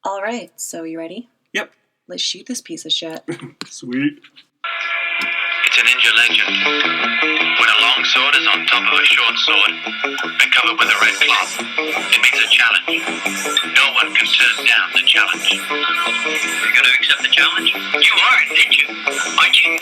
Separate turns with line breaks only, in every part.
All right, so you ready?
Yep.
Let's shoot this piece of shit.
Sweet.
It's a ninja legend. When a long sword is on top of a short sword and covered with a red cloth, it means a challenge. No one can turn down the challenge. You're going to accept the challenge? You are, didn't you? Aren't you?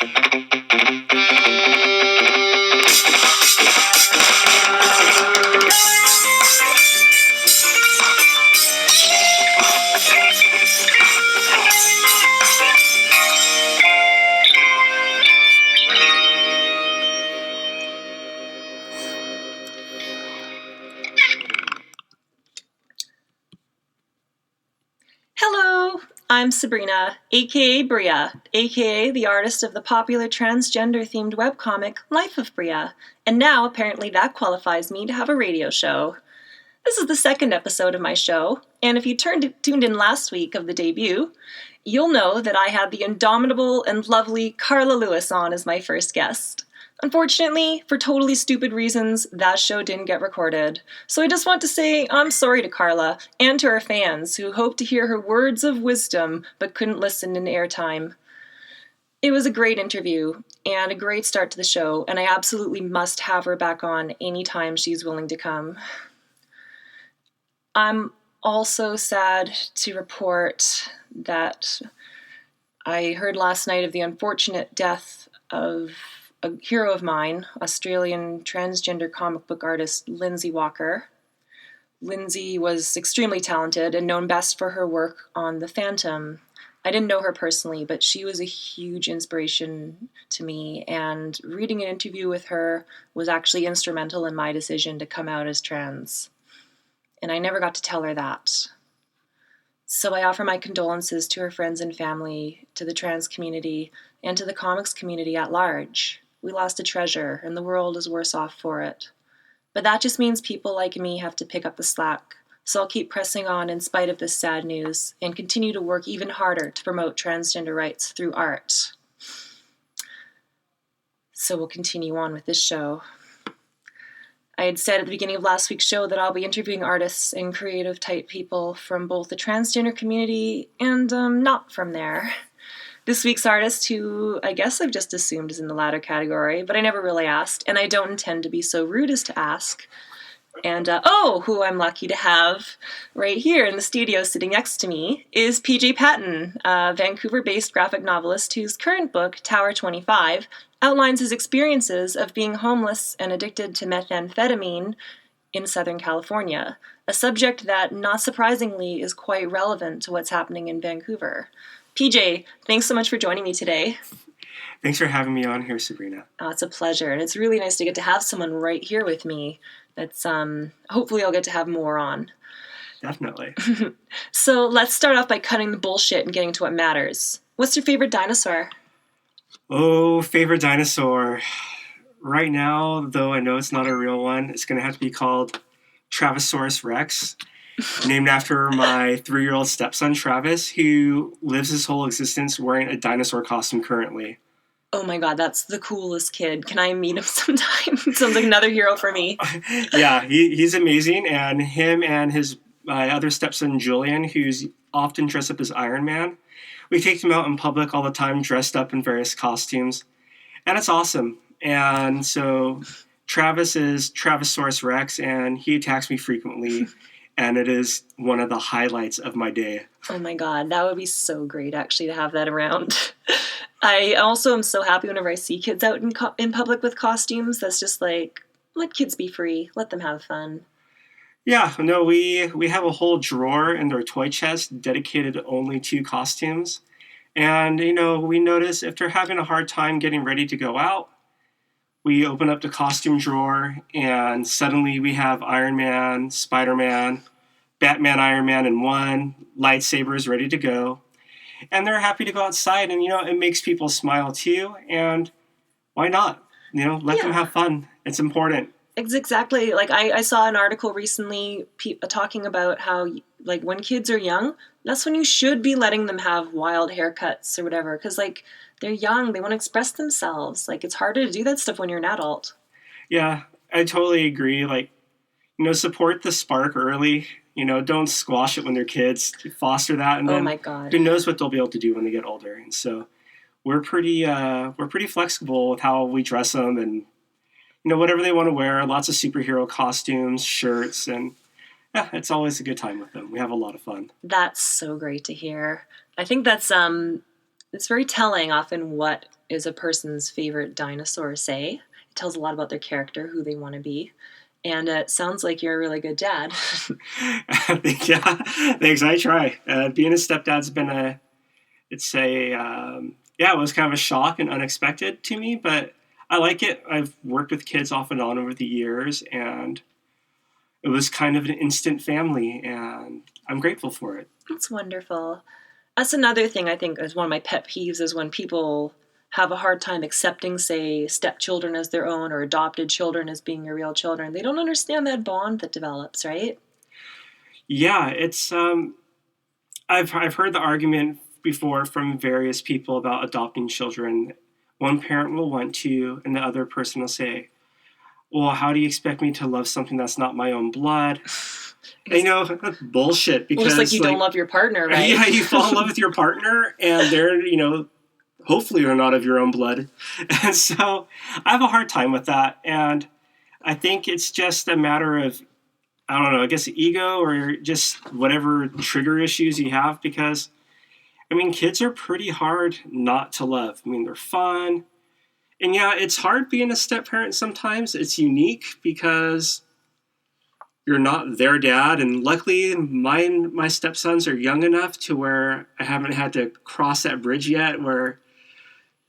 Hello, I'm Sabrina, aka Bria, aka the artist of the popular transgender-themed webcomic Life of Bria, and now apparently that qualifies me to have a radio show. This is the second episode of my show, and if you tuned in last week of the debut, you'll know that I had the indomitable and lovely Carla Lewis on as my first guest. Unfortunately, for totally stupid reasons, that show didn't get recorded. So I just want to say I'm sorry to Carla and to her fans who hoped to hear her words of wisdom but couldn't listen in airtime. It was a great interview and a great start to the show, and I absolutely must have her back on anytime she's willing to come. I'm also sad to report that I heard last night of the unfortunate death of a hero of mine, Australian transgender comic book artist Lindsey Walker. Lindsey was extremely talented and known best for her work on The Phantom. I didn't know her personally, but she was a huge inspiration to me, and reading an interview with her was actually instrumental in my decision to come out as trans. And I never got to tell her that. So I offer my condolences to her friends and family, to the trans community, and to the comics community at large. We lost a treasure, and the world is worse off for it. But that just means people like me have to pick up the slack. So I'll keep pressing on in spite of this sad news, and continue to work even harder to promote transgender rights through art. So we'll continue on with this show. I had said at the beginning of last week's show that I'll be interviewing artists and creative type people from both the transgender community and not from there. This week's artist, who I guess I've just assumed is in the latter category, but I never really asked, and I don't intend to be so rude as to ask. And, who I'm lucky to have right here in the studio sitting next to me is PJ Patten, a Vancouver-based graphic novelist whose current book, Tower 25, outlines his experiences of being homeless and addicted to methamphetamine in Southern California, a subject that, not surprisingly, is quite relevant to what's happening in Vancouver. PJ, thanks so much for joining me today.
Thanks for having me on here, Sabrina.
It's a pleasure, and it's really nice to get to have someone right here with me. That's hopefully I'll get to have more on.
Definitely.
So let's start off by cutting the bullshit and getting to what matters. What's your favorite dinosaur?
Oh, favorite dinosaur. Right now, though I know it's not a real one, it's going to have to be called Travasaurus Rex, named after my 3-year-old stepson, Travis, who lives his whole existence wearing a dinosaur costume currently.
Oh my god, that's the coolest kid. Can I meet him sometime? Sounds like another hero for me.
Yeah, he's amazing, and him and his other stepson, Julian, who's often dressed up as Iron Man, we take him out in public all the time, dressed up in various costumes, and it's awesome. And so Travis is Travasaurus Rex, and he attacks me frequently, and it is one of the highlights of my day.
Oh my god, that would be so great, actually, to have that around. I also am so happy whenever I see kids out in public with costumes. That's just like, let kids be free. Let them have fun.
Yeah, no, we have a whole drawer in their toy chest dedicated only to costumes. And, we notice if they're having a hard time getting ready to go out, we open up the costume drawer and suddenly we have Iron Man, Spider-Man, Batman, Iron Man in one, lightsabers ready to go. And they're happy to go outside, and, it makes people smile too. And why not? Let them have fun. It's important.
It's exactly, like, I saw an article recently talking about how, like, when kids are young, that's when you should be letting them have wild haircuts or whatever. Because, like, they're young. They want to express themselves. Like, it's harder to do that stuff when you're an adult.
Yeah, I totally agree. Like, support the spark early. Don't squash it when they're kids. Foster that, and
Oh
then
my God.
who knows what they'll be able to do when they get older. And so we're pretty flexible with how we dress them, and whatever they want to wear. Lots of superhero costumes, shirts, and yeah, it's always a good time with them. We have a lot of fun.
That's so great to hear. I think that's it's very telling often what is a person's favorite dinosaur say. It tells a lot about their character, who they want to be. And it sounds like you're a really good dad.
Yeah, thanks. I try. Being a stepdad's been it was kind of a shock and unexpected to me, but I like it. I've worked with kids off and on over the years, and it was kind of an instant family, and I'm grateful for it.
That's wonderful. That's another thing I think is one of my pet peeves is when people have a hard time accepting, say, stepchildren as their own or adopted children as being your real children. They don't understand that bond that develops, right?
Yeah, it's I've heard the argument before from various people about adopting children. One parent will want to, and the other person will say, well, how do you expect me to love something that's not my own blood? That's bullshit. Because
just like you don't love your partner, right?
Yeah, you fall in love with your partner, and they're, hopefully are not of your own blood. And so I have a hard time with that. And I think it's just a matter of, I don't know, I guess ego or just whatever trigger issues you have, because kids are pretty hard not to love. They're fun. And yeah, it's hard being a step-parent sometimes. It's unique because you're not their dad. And luckily, my stepsons are young enough to where I haven't had to cross that bridge yet where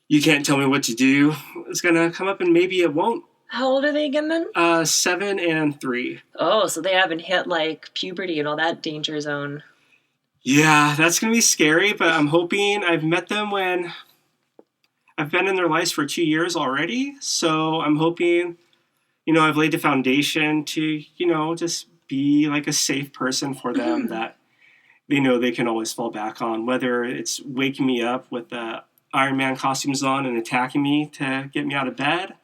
you can't tell me what to do. It's going to come up, and maybe it won't.
How old are they again then?
7 and 3.
Oh, so they haven't hit like puberty and all that danger zone.
Yeah, that's going to be scary, but I'm hoping. I've met them when I've been in their lives for 2 years already. So I'm hoping, I've laid the foundation to, just be like a safe person for them that they know they can always fall back on, whether it's waking me up with the Iron Man costumes on and attacking me to get me out of bed,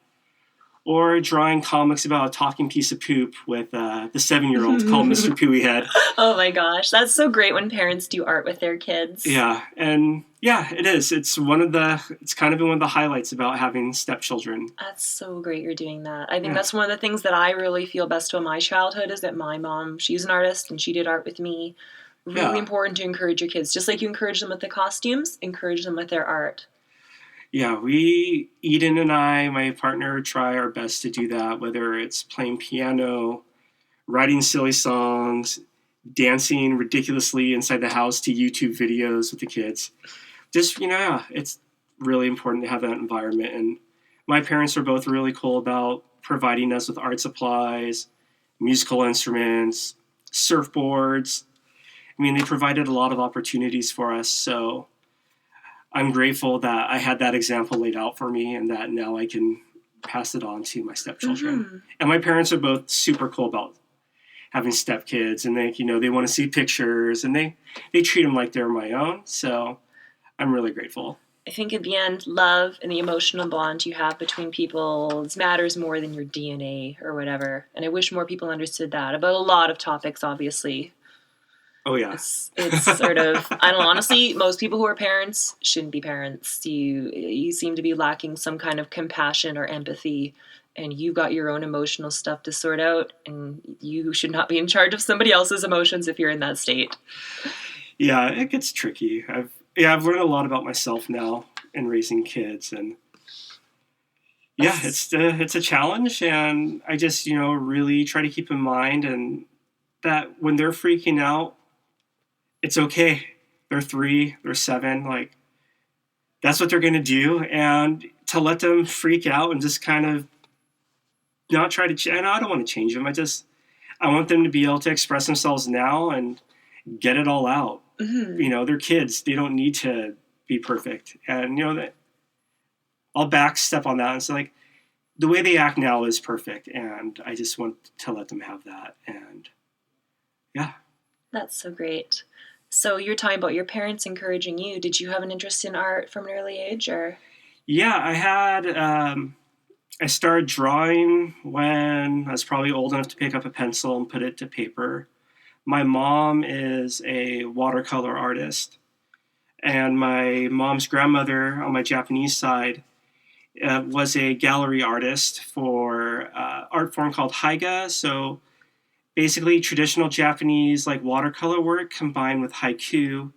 or drawing comics about a talking piece of poop with the 7-year-old called Mr. Pooeyhead.
Oh my gosh, that's so great when parents do art with their kids.
Yeah, and yeah, it is. It's kind of been one of the highlights about having stepchildren.
That's so great you're doing that. I think that's one of the things that I really feel best about my childhood is that my mom, she's an artist and she did art with me. Really important to encourage your kids. Just like you encourage them with the costumes, encourage them with their art.
Yeah, Eden and I, my partner, try our best to do that, whether it's playing piano, writing silly songs, dancing ridiculously inside the house to YouTube videos with the kids. Just, it's really important to have that environment. And my parents are both really cool about providing us with art supplies, musical instruments, surfboards. They provided a lot of opportunities for us, so I'm grateful that I had that example laid out for me and that now I can pass it on to my stepchildren. Mm-hmm. And my parents are both super cool about having stepkids, and they want to see pictures, and they treat them like they're my own. So I'm really grateful.
I think in the end, love and the emotional bond you have between people matters more than your DNA or whatever. And I wish more people understood that about a lot of topics, obviously.
Oh, yeah.
It's sort of, I don't know, honestly, most people who are parents shouldn't be parents. You seem to be lacking some kind of compassion or empathy, and you got your own emotional stuff to sort out, and you should not be in charge of somebody else's emotions if you're in that state.
Yeah, it gets tricky. I've learned a lot about myself now in raising kids, and yeah, it's a challenge, and I just, really try to keep in mind and that when they're freaking out, it's okay. They're 3, they're 7, like that's what they're going to do. And to let them freak out and just kind of not try to, and I don't want to change them. I want them to be able to express themselves now and get it all out. Mm-hmm. They're kids. They don't need to be perfect. And, that I'll backstep on that and say, like, the way they act now is perfect. And I just want to let them have that. And yeah. That's
so great. So you're talking about your parents encouraging you. Did you have an interest in art from an early age, or?
Yeah, I had. I started drawing when I was probably old enough to pick up a pencil and put it to paper. My mom is a watercolor artist, and my mom's grandmother on my Japanese side was a gallery artist for art form called haiga. So basically traditional Japanese like watercolor work combined with haiku.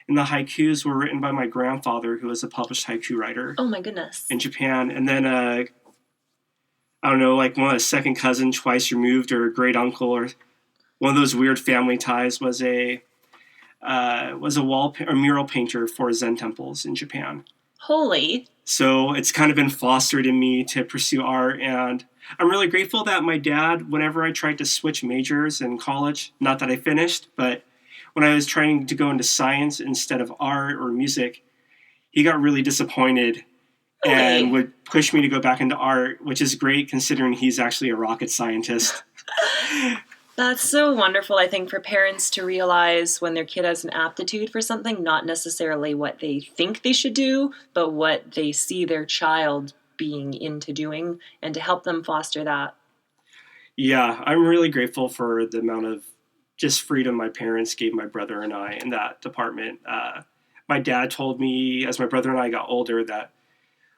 And the haikus were written by my grandfather, who was a published haiku writer.
Oh my goodness.
In Japan. And then I don't know, like one of a second cousin twice removed, or a great uncle, or one of those weird family ties was a mural painter for Zen temples in Japan.
Holy.
So it's kind of been fostered in me to pursue art, and I'm really grateful that my dad, whenever I tried to switch majors in college, not that I finished, but when I was trying to go into science instead of art or music, he got really disappointed and would push me to go back into art, which is great considering he's actually a rocket scientist.
That's so wonderful, I think, for parents to realize when their kid has an aptitude for something, not necessarily what they think they should do, but what they see their child being into doing, and to help them foster that.
Yeah, I'm really grateful for the amount of just freedom my parents gave my brother and I in that department. My dad told me as my brother and I got older that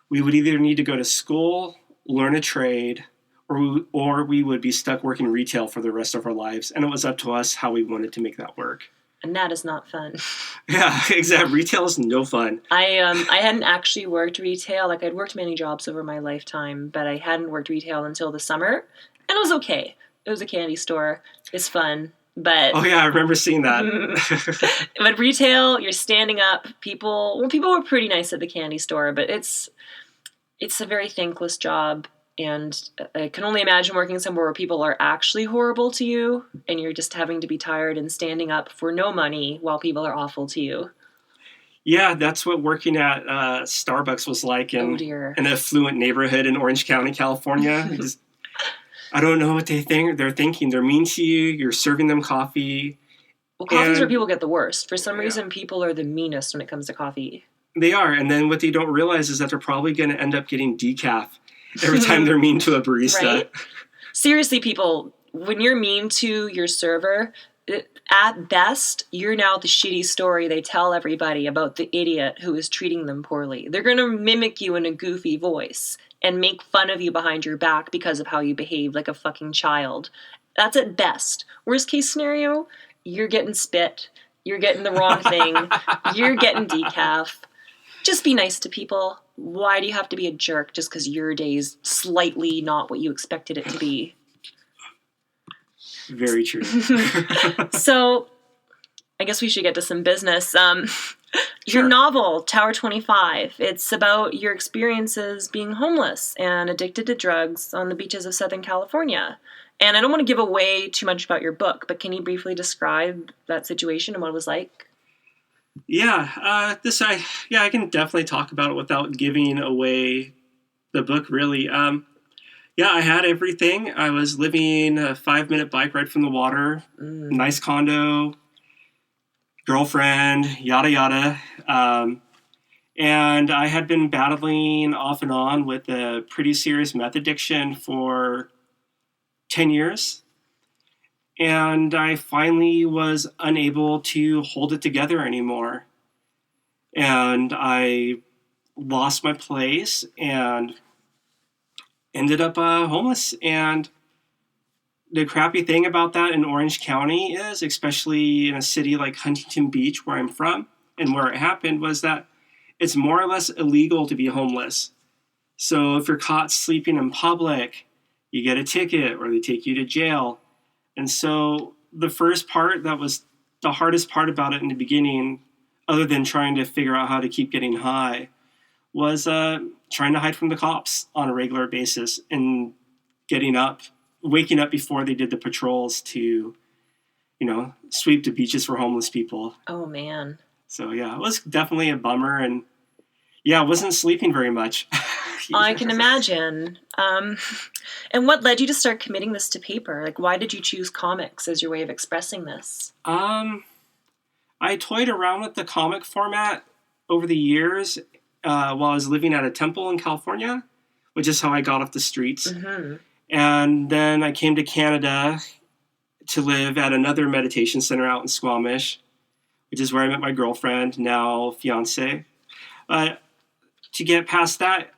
we would either need to go to school, learn a trade, or we would be stuck working retail for the rest of our lives. And it was up to us how we wanted to make that work.
And that is not fun.
Yeah, exactly. Retail is no fun.
I hadn't actually worked retail. Like, I'd worked many jobs over my lifetime, but I hadn't worked retail until the summer. And it was okay. It was a candy store. It's fun. But
oh yeah, I remember seeing that.
But retail, you're standing up. People were pretty nice at the candy store, but it's a very thankless job. And I can only imagine working somewhere where people are actually horrible to you, and you're just having to be tired and standing up for no money while people are awful to you.
Yeah, that's what working at Starbucks was like in an affluent neighborhood in Orange County, California. I don't know what they're thinking. They're mean to you. You're serving them coffee.
Well, coffee's where people get the worst. For some reason, people are the meanest when it comes to coffee. They
are. And then what they don't realize is that they're probably going to end up getting decaf every time they're mean to a barista.
Right? Seriously, people, when you're mean to your server, at best, you're now the shitty story they tell everybody about the idiot who is treating them poorly. They're going to mimic you in a goofy voice and make fun of you behind your back because of how you behave like a fucking child. That's at best. Worst case scenario, you're getting spit. You're getting the wrong thing. You're getting decaf. Just be nice to people. Why do you have to be a jerk just because your day's slightly not what you expected it to be?
Very true.
So, I guess we should get to some business. Your novel, Tower 25, it's about your experiences being homeless and addicted to drugs on the beaches of Southern California. And I don't want to give away too much about your book, but can you briefly describe that situation and what it was like?
Yeah, I can definitely talk about it without giving away the book, really. Yeah, I had everything. I was living a 5-minute bike ride from the water, nice condo, girlfriend, yada, yada. And I had been battling off and on with a pretty serious meth addiction for 10 years. And I finally was unable to hold it together anymore. And I lost my place and ended up homeless. And the crappy thing about that in Orange County is, especially in a city like Huntington Beach, where I'm from, and where it happened, was that it's more or less illegal to be homeless. So if you're caught sleeping in public, you get a ticket or they take you to jail. And so the first part that was the hardest part about it in the beginning, other than trying to figure out how to keep getting high, was trying to hide from the cops on a regular basis and waking up before they did the patrols to, sweep the beaches for homeless people.
Oh, man.
So, yeah, it was definitely a bummer. And, yeah, I wasn't sleeping very much.
I can imagine. And what led you to start committing this to paper? Like, why did you choose comics as your way of expressing this?
I toyed around with the comic format over the years while I was living at a temple in California, which is how I got off the streets. Mm-hmm. And then I came to Canada to live at another meditation center out in Squamish, which is where I met my girlfriend, now fiance. But to get past that,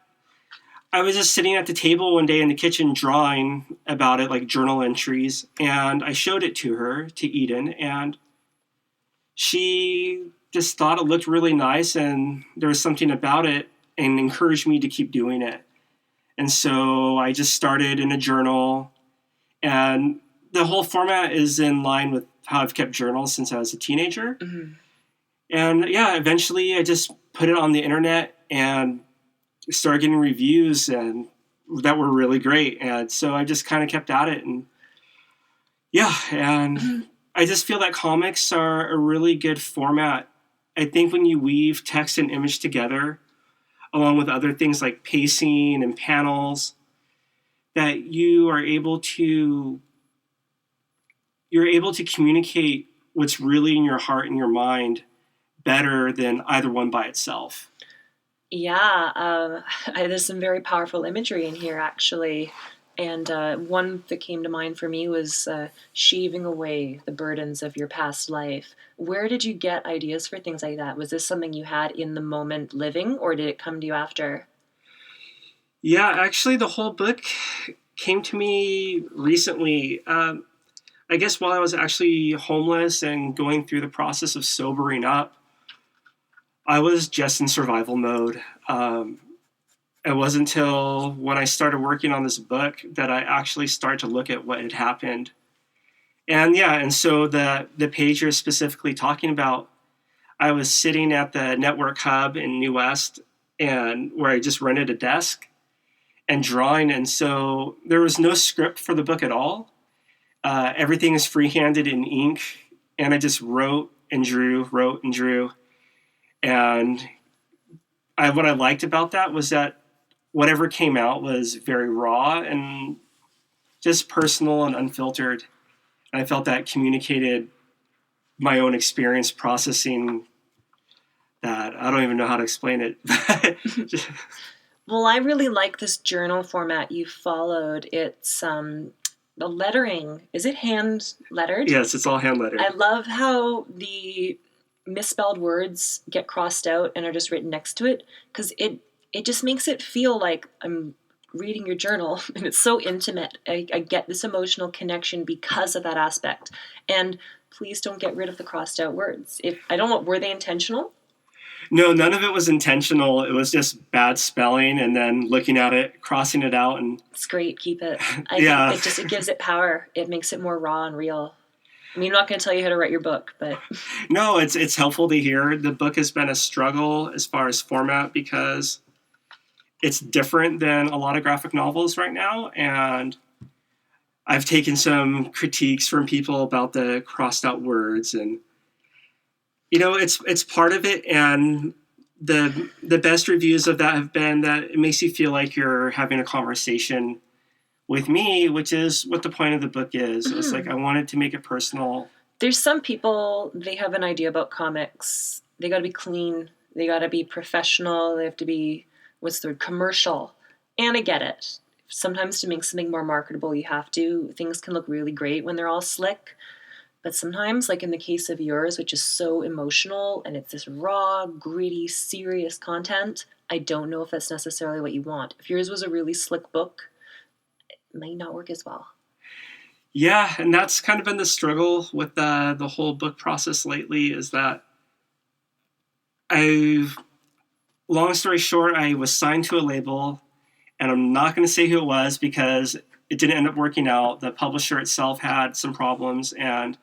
I was just sitting at the table one day in the kitchen drawing about it, like journal entries, and I showed it to her, to Eden, and she just thought it looked really nice, and there was something about it, and encouraged me to keep doing it. And so I just started in a journal, and the whole format is in line with how I've kept journals since I was a teenager.
Mm-hmm.
And yeah, eventually I just put it on the internet and started getting reviews and that were really great. And so I just kind of kept at it. And yeah, and I just feel that comics are a really good format. I think when you weave text and image together, along with other things like pacing and panels, that you're able to communicate what's really in your heart and your mind better than either one by itself.
Yeah, there's some very powerful imagery in here, actually. And one that came to mind for me was shaving away the burdens of your past life. Where did you get ideas for things like that? Was this something you had in the moment living, or did it come to you after?
Yeah, actually, the whole book came to me recently. I guess while I was actually homeless and going through the process of sobering up, I was just in survival mode. It wasn't until when I started working on this book that I actually started to look at what had happened. And so the page you're specifically talking about, I was sitting at the network hub in New West, and where I just rented a desk and drawing. And so there was no script for the book at all. Everything is free-handed in ink, and I just wrote and drew. And what I liked about that was that whatever came out was very raw and just personal and unfiltered. And I felt that communicated my own experience processing that. I don't even know how to explain it.
Well, I really like this journal format you followed. It's the lettering. Is it hand lettered?
Yes, it's all hand lettered.
I love how the misspelled words get crossed out and are just written next to it, because it just makes it feel like I'm reading your journal, and it's so intimate. I get this emotional connection because of that aspect. And please don't get rid of the crossed out words. I don't know, were they intentional?
No, none of it was intentional. It was just bad spelling, and then looking at it, crossing it out, and
it's great. Keep it.
Yeah.
It gives it power. It makes it more raw and real. I mean, I'm not going to tell you how to write your book, but
no, it's helpful to hear. The book has been a struggle as far as format because it's different than a lot of graphic novels right now, and I've taken some critiques from people about the crossed out words, and it's part of it. And the best reviews of that have been that it makes you feel like you're having a conversation with me, which is what the point of the book is. Mm-hmm. It's like I wanted to make it personal. There's
some people, they have an idea about comics. They got to be clean. They got to be professional. They have to be, commercial. And I get it. Sometimes to make something more marketable, you have to. Things can look really great when they're all slick. But sometimes, like in the case of yours, which is so emotional, and it's this raw, gritty, serious content, I don't know if that's necessarily what you want. If yours was a really slick book, might not work as well.
Yeah, and that's kind of been the struggle with the whole book process lately, is that long story short, I was signed to a label, and I'm not going to say who it was because it didn't end up working out. The publisher itself had some problems, and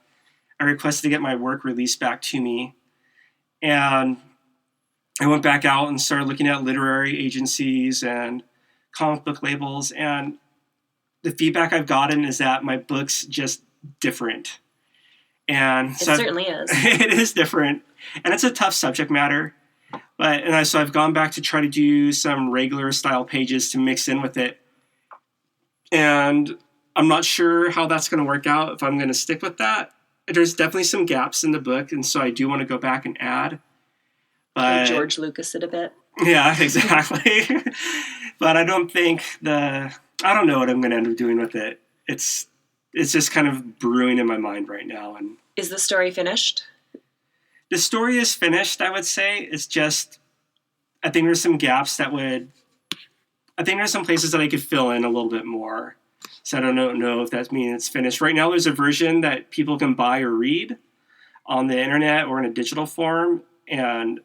I requested to get my work released back to me. And I went back out and started looking at literary agencies and comic book labels, and the feedback I've gotten is that my book's just different. And
it certainly is.
It is different. And it's a tough subject matter. So I've gone back to try to do some regular style pages to mix in with it. And I'm not sure how that's going to work out, if I'm going to stick with that. There's definitely some gaps in the book, and so I do want to go back and add.
But George Lucas it a bit.
Yeah, exactly. But I don't know what I'm going to end up doing with it. it's just kind of brewing in my mind right now. And
Is the story finished?
the story is finished, I would say. It's just, I think there's some gaps I think there's some places that I could fill in a little bit more. So I don't know if that means it's finished. Right now, there's a version that people can buy or read on the internet or in a digital form. And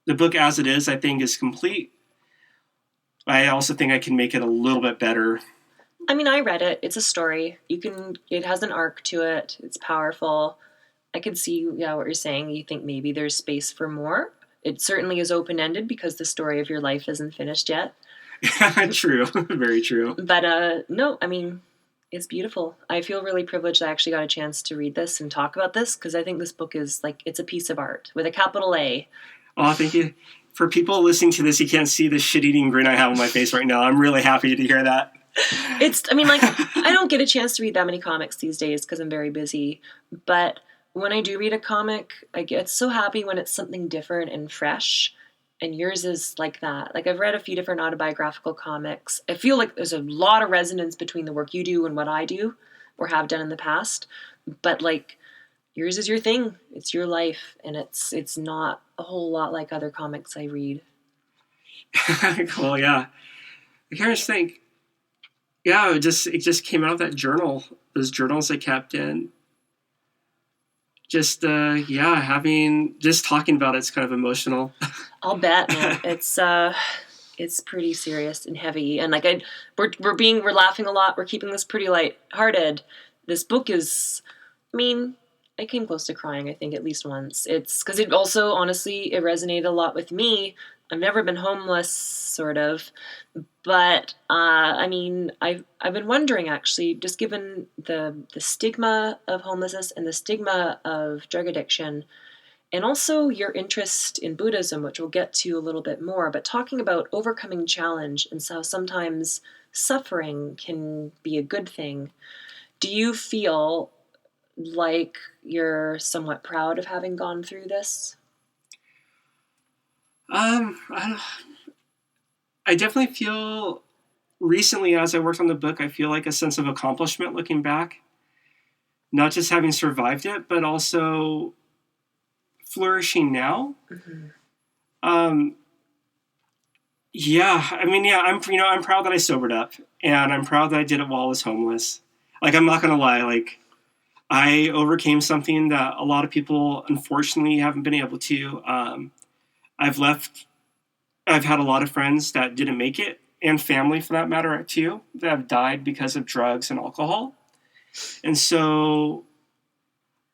the book as it is, I think, is complete. I also think I can make it a little bit better.
I mean, I read it. It's a story. It has an arc to it. It's powerful. I could see, what you're saying. You think maybe there's space for more. It certainly is open-ended because the story of your life isn't finished yet.
True. Very true.
But no, I mean, it's beautiful. I feel really privileged I actually got a chance to read this and talk about this because I think this book is it's a piece of art with a capital A.
Oh, thank you. For people listening to this, you can't see the shit-eating grin I have on my face right now. I'm really happy to hear that.
I don't get a chance to read that many comics these days because I'm very busy. But when I do read a comic, I get so happy when it's something different and fresh. And yours is like that. I've read a few different autobiographical comics. I feel like there's a lot of resonance between the work you do and what I do or have done in the past. But yours is your thing. It's your life. And it's not a whole lot like other comics I read.
Cool, yeah. I kind of think, it just came out of that journal. Those journals I kept in. Just talking about it's kind of emotional.
I'll bet, man. It's pretty serious and heavy, and we're laughing a lot. We're keeping this pretty light-hearted. This book is, I came close to crying. I think at least once. It's because it also honestly it resonated a lot with me. I've never been homeless, sort of, but I've been wondering actually, just given the stigma of homelessness and the stigma of drug addiction, and also your interest in Buddhism, which we'll get to a little bit more, but talking about overcoming challenge and how sometimes suffering can be a good thing. Do you feel like you're somewhat proud of having gone through this?
I definitely feel recently, as I worked on the book, I feel like a sense of accomplishment looking back. Not just having survived it, but also flourishing now.
Mm-hmm.
I'm proud that I sobered up, and I'm proud that I did it while I was homeless. I'm not gonna lie, I overcame something that a lot of people unfortunately haven't been able to. I've had a lot of friends that didn't make it, and family for that matter too, that have died because of drugs and alcohol. And so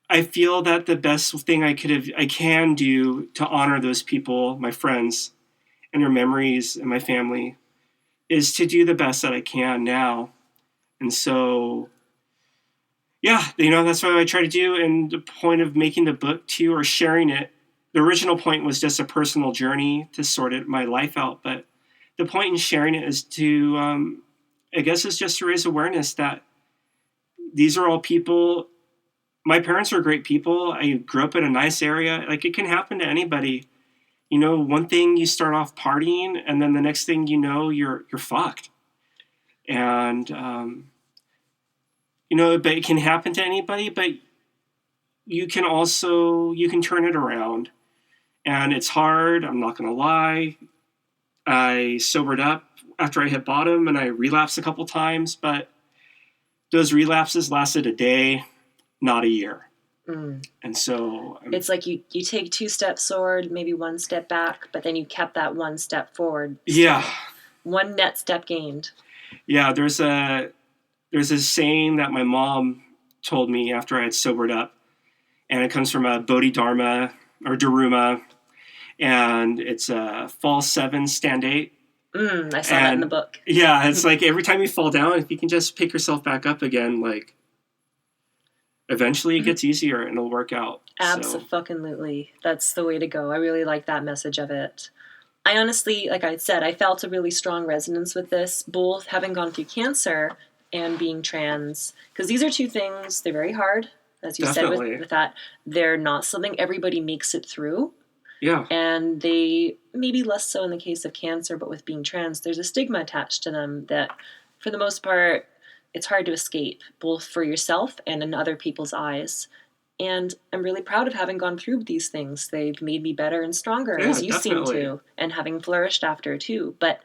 I feel that the best thing I can do to honor those people, my friends, and their memories and my family, is to do the best that I can now. And so, that's what I try to do. And the point of making the book too, or sharing it, the original point was just a personal journey to sort my life out. But the point in sharing it is to, is just to raise awareness that these are all people. My parents are great people. I grew up in a nice area. It can happen to anybody. One thing, you start off partying, and then the next thing you know, you're fucked. And, but it can happen to anybody, but you can turn it around. And it's hard, I'm not going to lie. I sobered up after I hit bottom, and I relapsed a couple times, but those relapses lasted a day, not a year.
Mm.
And so
it's you take 2 steps forward, maybe 1 step back, but then you kept that 1 step forward.
Yeah.
1 net step gained.
Yeah, there's a saying that my mom told me after I had sobered up, and it comes from a Bodhidharma or Daruma, and it's a fall 7, stand 8.
I saw that in the book.
Yeah, it's every time you fall down, if you can just pick yourself back up again, eventually it gets easier and it'll work out.
Absolutely. That's the way to go. I really like that message of it. I honestly, like I said, I felt a really strong resonance with this, both having gone through cancer and being trans, because these are 2 things, they're very hard, as you
Definitely.
said with that. They're not something everybody makes it through.
Yeah.
And they, maybe less so in the case of cancer, but with being trans, there's a stigma attached to them that, for the most part, it's hard to escape, both for yourself and in other people's eyes. And I'm really proud of having gone through these things. They've made me better and stronger,
Yeah,
as you seem
definitely.
to, and having flourished after too. But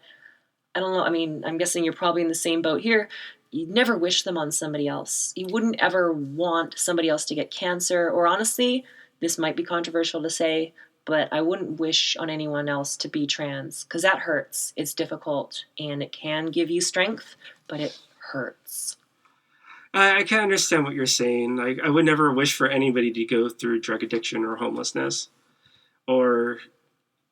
I don't know. I mean, I'm guessing you're probably in the same boat here. You'd never wish them on somebody else. You wouldn't ever want somebody else to get cancer, or honestly, this might be controversial to say, but I wouldn't wish on anyone else to be trans, because that hurts. It's difficult, and it can give you strength, but it hurts.
I can understand what you're saying. I would never wish for anybody to go through drug addiction or homelessness or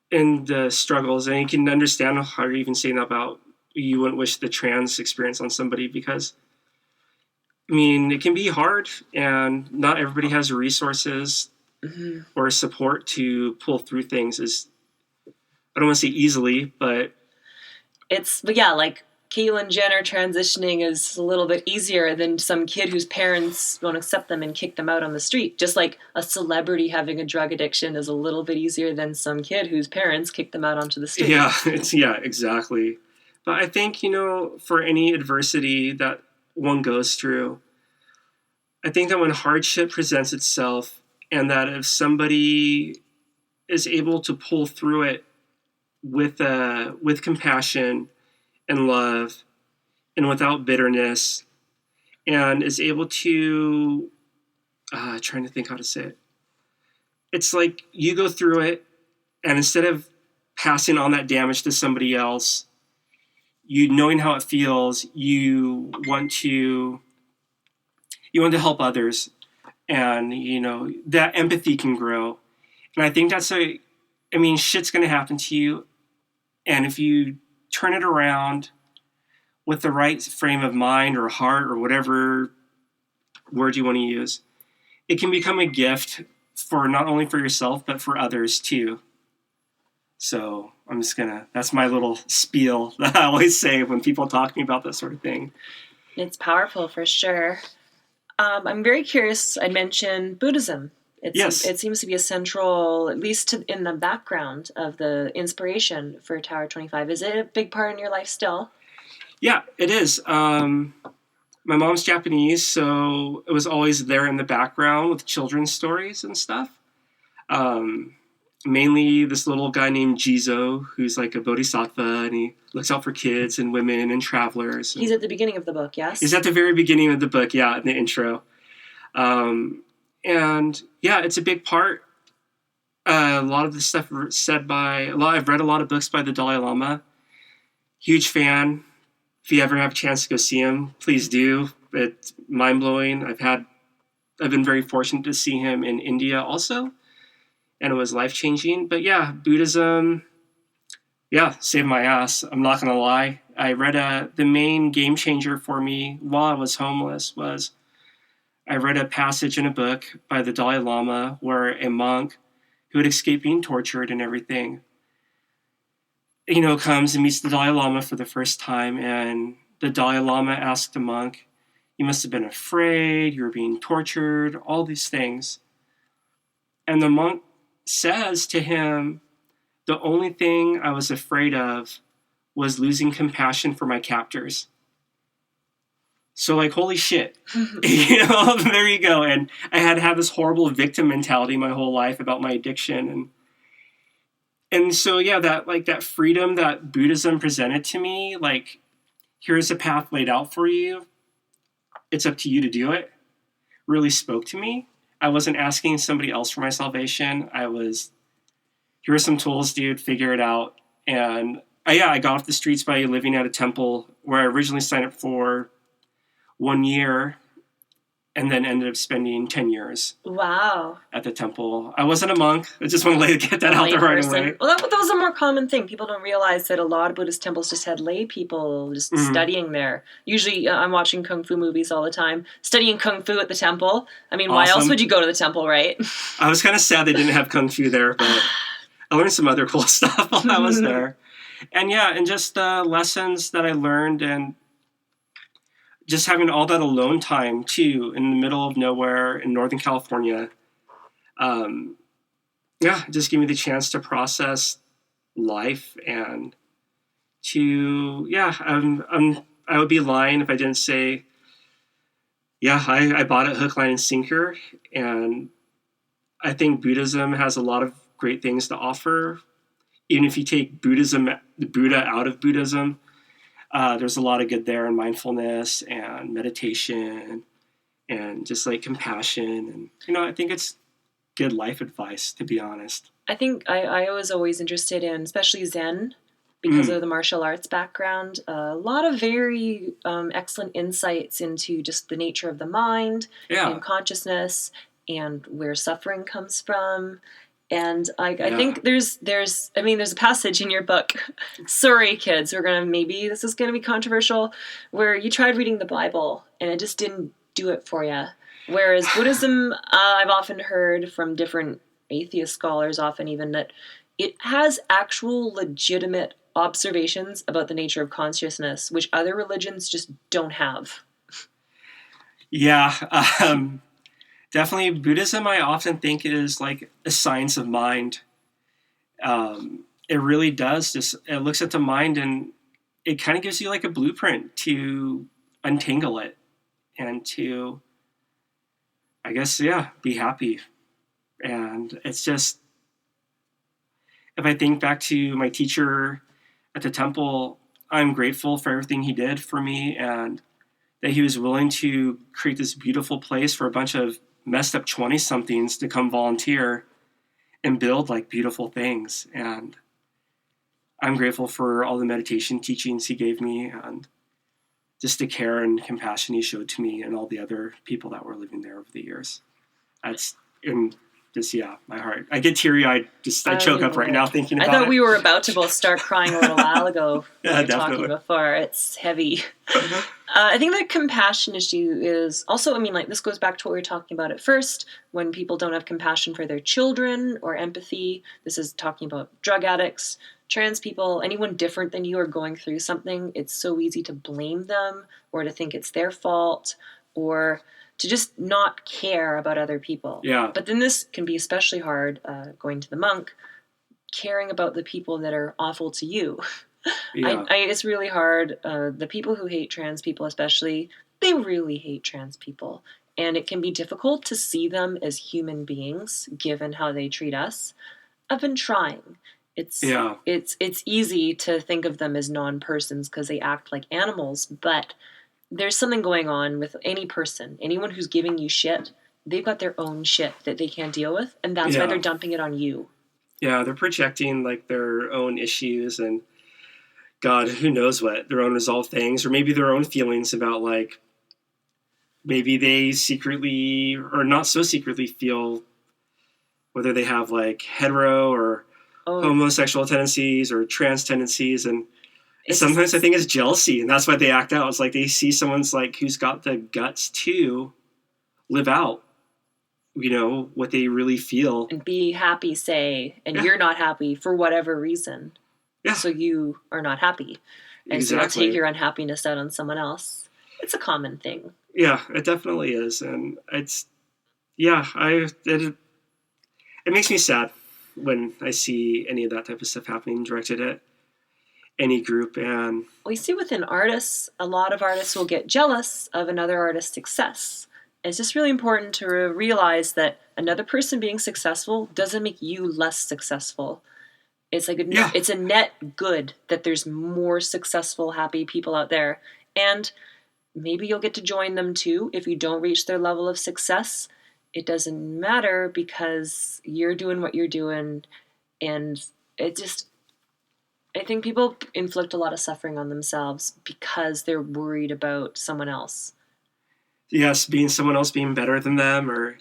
in the struggles. And you can understand how you're even saying about you wouldn't wish the trans experience on somebody because, I mean, it can be hard and not everybody has resources or support to pull through things. I don't want to say easily, but
yeah, like Caitlyn Jenner transitioning is a little bit easier than some kid whose parents won't accept them and kick them out on the street. Just like a celebrity having a drug addiction is a little bit easier than some kid whose parents kick them out onto the street.
Yeah, exactly. But I think, for any adversity that one goes through, I think that when hardship presents itself and that if somebody is able to pull through it with compassion and love and without bitterness and is able to trying to think how to say it. It's like you go through it and instead of passing on that damage to somebody else, you knowing how it feels, you want to help others and that empathy can grow. And I think shit's going to happen to you. And if you turn it around with the right frame of mind or heart or whatever word you want to use, it can become a gift for not only for yourself, but for others too. So that's my little spiel that I always say when people talk to me about that sort of thing.
It's powerful for sure. I'm very curious. I mentioned Buddhism.
Yes.
It seems to be a central, at least in the background of the inspiration for Tower 25. Is it a big part in your life still?
Yeah, it is. My mom's Japanese, so it was always there in the background with children's stories and stuff. Mainly this little guy named Jizo, who's like a bodhisattva, and he looks out for kids and women and travelers.
He's at the beginning of the book, yes?
He's at the very beginning of the book, yeah, in the intro. And yeah, it's a big part. A lot of the stuff said I've read a lot of books by the Dalai Lama. Huge fan. If you ever have a chance to go see him, please do. It's mind-blowing. I've been very fortunate to see him in India also, and it was life-changing. But yeah, Buddhism, yeah, saved my ass. I'm not going to lie. I read the main game changer for me while I was homeless was I read a passage in a book by the Dalai Lama where a monk who had escaped being tortured and everything, comes and meets the Dalai Lama for the first time. And the Dalai Lama asked the monk, "You must have been afraid, you were being tortured, all these things." And the monk says to him, "The only thing I was afraid of was losing compassion for my captors." So holy shit, there you go. And I had had this horrible victim mentality my whole life about my addiction. And so, yeah, that freedom that Buddhism presented to me, here's a path laid out for you. It's up to you to do it. Really spoke to me. I wasn't asking somebody else for my salvation. Here are some tools, dude, figure it out. And I got off the streets by living at a temple where I originally signed up for 1 year and then ended up spending 10 years.
Wow.
At the temple. I wasn't a monk. I just want to get that out there right away.
Well, that was a more common thing. People don't realize that a lot of Buddhist temples just had lay people just studying there. Usually, I'm watching Kung Fu movies all the time. Studying Kung Fu at the temple. I mean, Why else would you go to the temple, right?
I was kind of sad they didn't have Kung Fu there, but I learned some other cool stuff while I was there. And yeah, and just lessons that I learned and just having all that alone time too in the middle of nowhere in Northern California. Just give me the chance to process life and to, I would be lying if I didn't say yeah, I bought it hook, line, and sinker, and I think Buddhism has a lot of great things to offer. Even if you take the Buddha out of Buddhism, there's a lot of good there, and mindfulness and meditation and just like compassion. And, I think it's good life advice, to be honest.
I think I was always interested in, especially Zen, because of the martial arts background, a lot of very excellent insights into just the nature of the mind and consciousness and where suffering comes from. And I think there's a passage in your book. Sorry, kids, this is gonna be controversial, where you tried reading the Bible and it just didn't do it for you. Whereas Buddhism, I've often heard from different atheist scholars, often even, that it has actual legitimate observations about the nature of consciousness, which other religions just don't have.
Yeah, definitely Buddhism, I often think, is like a science of mind. It really does. It looks at the mind and it kind of gives you like a blueprint to untangle it and to, I guess, be happy. And it's just, if I think back to my teacher at the temple, I'm grateful for everything he did for me, and that he was willing to create this beautiful place for a bunch of messed up 20-somethings to come volunteer and build like beautiful things. And I'm grateful for all the meditation teachings he gave me and just the care and compassion he showed to me and all the other people that were living there over the years. That's my heart. I get teary-eyed. I choke up right now thinking about it.
I thought we were about to both start crying a little while ago.
Yeah,
definitely. Talking before. It's heavy. I think the compassion issue is also, this goes back to what we were talking about at first, when people don't have compassion for their children or empathy. This is talking about drug addicts, trans people, anyone different than you are going through something. It's so easy to blame them or to think it's their fault or to just not care about other people.
Yeah.
But then this can be especially hard, going to the monk, caring about the people that are awful to you.
Yeah.
It's really hard. The people who hate trans people especially, they really hate trans people. And it can be difficult to see them as human beings, given how they treat us. I've been trying. It's easy to think of them as non-persons because they act like animals, but there's something going on with any person. Anyone who's giving you shit, they've got their own shit that they can't deal with, and that's why they're dumping it on you. Yeah,
they're projecting like their own issues and God, who knows what, their own resolved things, or maybe their own feelings about like, maybe they secretly or not so secretly feel whether they have like hetero or homosexual tendencies or trans tendencies, and sometimes I think it's jealousy, and that's why they act out. It's like they see someone's like who's got the guts to live out, what they really feel.
And be happy, say, and you're not happy for whatever reason.
Yeah.
So you are not happy. And
exactly.
So you'll take your unhappiness out on someone else. It's a common thing.
Yeah, it definitely is. And it makes me sad when I see any of that type of stuff happening directed at any group. And
we see within artists, a lot of artists will get jealous of another artist's success. It's just really important to realize that another person being successful doesn't make you less successful. It's like it's a net good that there's more successful, happy people out there. And maybe you'll get to join them too if you don't reach their level of success. It doesn't matter because you're doing what you're doing. And I think people inflict a lot of suffering on themselves because they're worried about someone else.
Yes, someone else being better than them or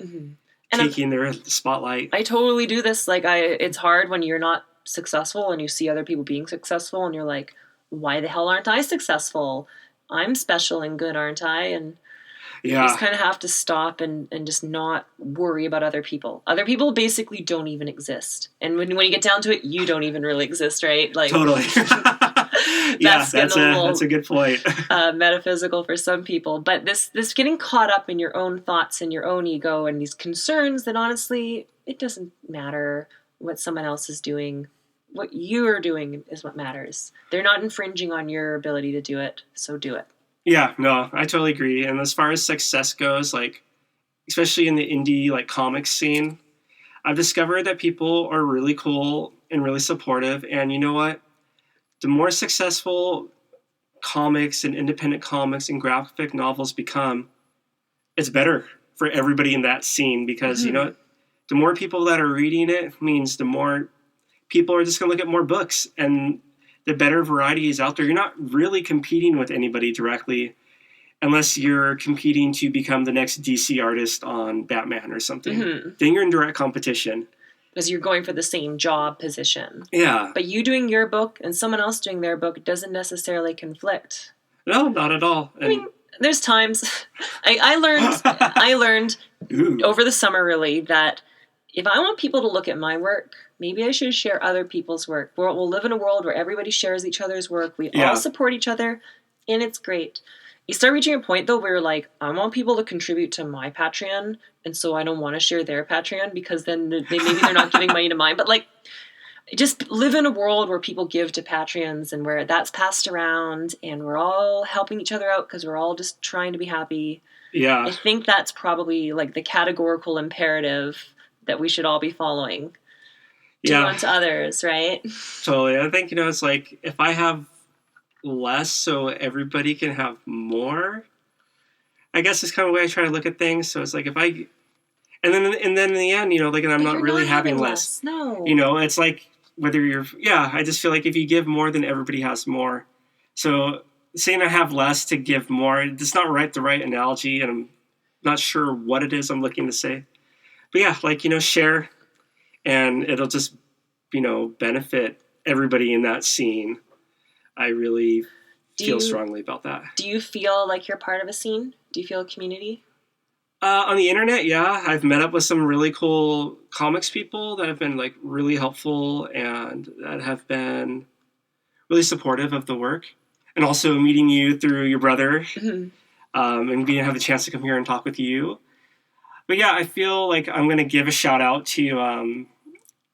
taking their spotlight.
I totally do this. It's hard when you're not successful and you see other people being successful and you're like, why the hell aren't I successful? I'm special and good, aren't I? And you just kind of have to stop and just not worry about other people. Other people basically don't even exist. And when you get down to it, you don't even really exist, right?
Totally. That's a good point.
Metaphysical for some people. But this getting caught up in your own thoughts and your own ego and these concerns that honestly, it doesn't matter what someone else is doing. What you're doing is what matters. They're not infringing on your ability to do it, so do it.
Yeah, no, I totally agree. And as far as success goes, like, especially in the indie, like, comics scene, I've discovered that people are really cool and really supportive. And you know what? The more successful comics and independent comics and graphic novels become, it's better for everybody in that scene because, you know, the more people that are reading it means the more people are just going to look at more books and the better variety is out there. You're not really competing with anybody directly unless you're competing to become the next DC artist on Batman or something. Then you're in direct competition.
Because you're going for the same job position.
Yeah.
But you doing your book and someone else doing their book doesn't necessarily conflict.
No, not at all.
I mean, there's times I learned over the summer really that if I want people to look at my work, maybe I should share other people's work. We'll live in a world where everybody shares each other's work. We all support each other, and it's great. You start reaching a point, though, where you're like, I want people to contribute to my Patreon, and so I don't want to share their Patreon because then maybe they're not giving money to mine. But, like, just live in a world where people give to Patreons and where that's passed around and we're all helping each other out because we're all just trying to be happy.
Yeah.
I think that's probably, like, the categorical imperative that we should all be following. Do unto others, right?
Totally. I think, it's like if I have less so everybody can have more, I guess it's kind of the way I try to look at things. So it's like if I, and then in the end, like, and I'm not really having less.
No.
It's like whether you're, I just feel like if you give more, then everybody has more. So saying I have less to give more, it's not the right analogy, and I'm not sure what it is I'm looking to say. But yeah, like, share, and it'll just, benefit everybody in that scene. I really feel strongly about that.
Do you feel like you're part of a scene? Do you feel a community?
On the internet, yeah. I've met up with some really cool comics people that have been, like, really helpful and that have been really supportive of the work. And also meeting you through your brother and have a chance to come here and talk with you. But yeah, I feel like I'm going to give a shout out to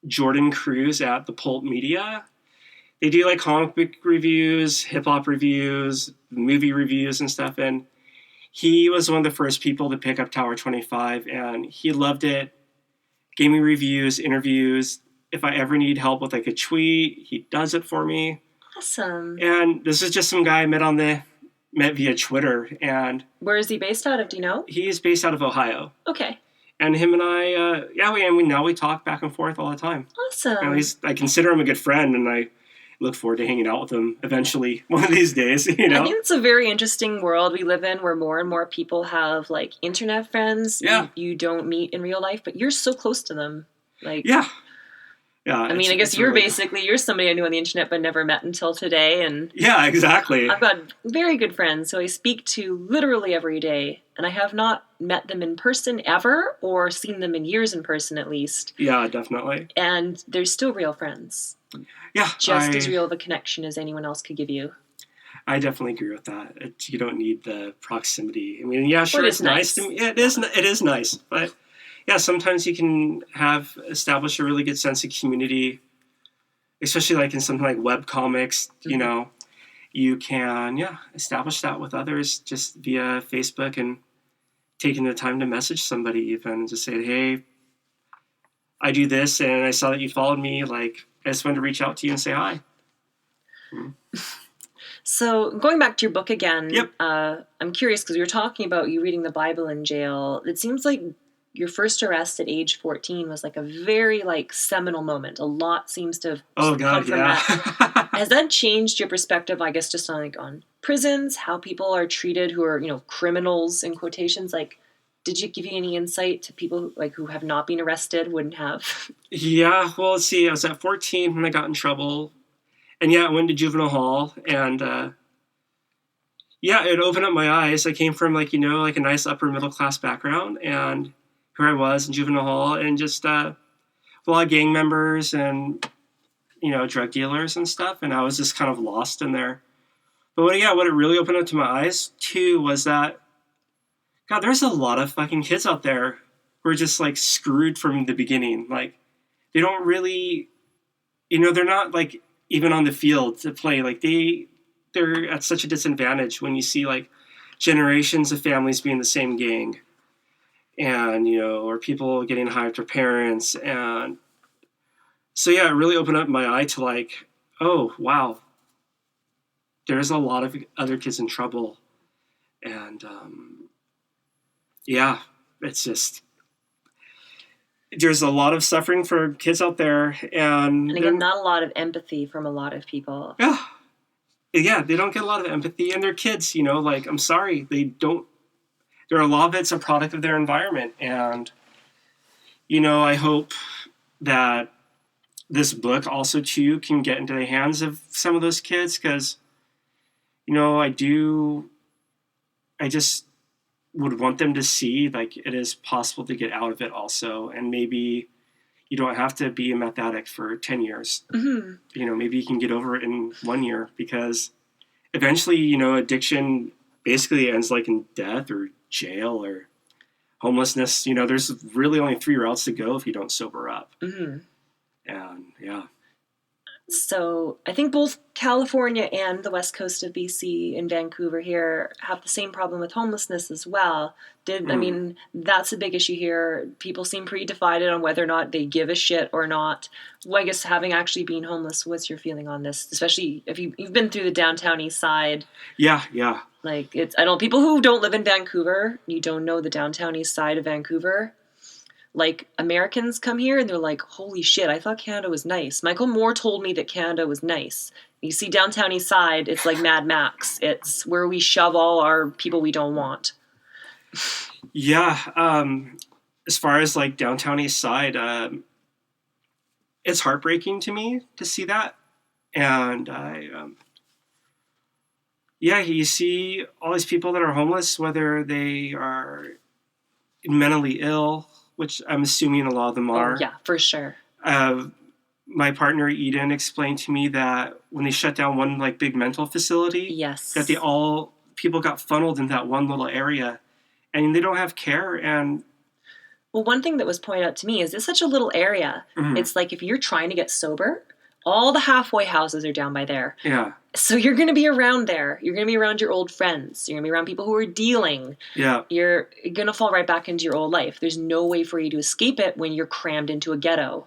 Jordan Cruz at the Pulp Media. They do, like, comic book reviews, hip hop reviews, movie reviews and stuff. And he was one of the first people to pick up Tower 25, and he loved it. Gave me reviews, interviews. If I ever need help with, like, a tweet, he does it for me.
Awesome.
And this is just some guy I met via Twitter. And
where is he based out of? Do you know?
He's based out of Ohio.
Okay.
And him and I, we talk back and forth all the time.
Awesome.
And I consider him a good friend, and I look forward to hanging out with him eventually one of these days. I think
it's a very interesting world we live in where more and more people have, like, internet friends you don't meet in real life, but you're so close to them. Like, yeah. I mean, I guess you're somebody I knew on the internet but never met until today. And
yeah, exactly.
I've got very good friends who I speak to literally every day, and I have not met them in person ever or seen them in years in person at least.
Yeah, definitely.
And they're still real friends.
Yeah.
Just as real of a connection as anyone else could give you. I
definitely agree with that. You don't need the proximity. I mean, yeah, sure, it's nice to me. Yeah, it is nice, but yeah, sometimes you can establish a really good sense of community, especially like in something like web comics. You can establish that with others just via Facebook and taking the time to message somebody even and just say, hey, I do this and I saw that you followed me. Like, I just wanted to reach out to you and say hi.
So going back to your book again,
yep.
I'm curious because you were talking about you reading the Bible in jail. It seems like your first arrest at age 14 was like a very, like, seminal moment. A lot seems to have come from that. Has that changed your perspective, I guess, just on prisons, how people are treated who are, criminals in quotations? Like, did it give you any insight to people who have not been arrested, wouldn't have?
Yeah, well, let's see. I was at 14 when I got in trouble. And I went to Juvenile Hall. And it opened up my eyes. I came from, a nice upper middle class background. And here I was in Juvenile Hall and just a lot of gang members and, drug dealers and stuff. And I was just kind of lost in there. But what it really opened up to my eyes, too, was that, God, there's a lot of fucking kids out there who are just, screwed from the beginning. Like, they don't really, they're not, even on the field to play. Like, they're at such a disadvantage when you see, generations of families being the same gang, and or people getting high with their parents. And so yeah, it really opened up my eye to like, oh wow, there's a lot of other kids in trouble. And yeah, it's just, there's a lot of suffering for kids out there, and
again, not a lot of empathy from a lot of people.
Yeah, they don't get a lot of empathy, and they're kids, like, I'm sorry, they don't. There are a lot of it's a product of their environment, and I hope that this book also too can get into the hands of some of those kids, because I just would want them to see like it is possible to get out of it also, and maybe you don't have to be a meth addict for 10 years.
Mm-hmm.
Maybe you can get over it in 1 year, because eventually, addiction basically ends like in death or jail or homelessness. There's really only 3 routes to go if you don't sober up.
Mm-hmm.
And yeah.
So I think both California and the west coast of BC and Vancouver here have the same problem with homelessness as well. I mean, that's a big issue here. People seem pretty divided on whether or not they give a shit or not. Well, I guess having actually been homeless, what's your feeling on this? Especially if you've been through the downtown east side.
Yeah.
Like, I don't, people who don't live in Vancouver, you don't know the downtown east side of Vancouver. Like, Americans come here and they're like, holy shit, I thought Canada was nice. Michael Moore told me that Canada was nice. You see downtown east side, it's like Mad Max. It's where we shove all our people we don't want.
Yeah. As far as like downtown east side, it's heartbreaking to me to see that. And you see all these people that are homeless, whether they are mentally ill, which I'm assuming a lot of them are.
Oh, yeah, for sure.
My partner Eden explained to me that when they shut down one like big mental facility,
yes,
that people got funneled in that one little area, and they don't have care. And
well, one thing that was pointed out to me is it's such a little area.
Mm-hmm.
It's like if you're trying to get sober, all the halfway houses are down by there.
Yeah.
So you're going to be around there. You're going to be around your old friends. You're going to be around people who are dealing.
Yeah.
You're going to fall right back into your old life. There's no way for you to escape it when you're crammed into a ghetto.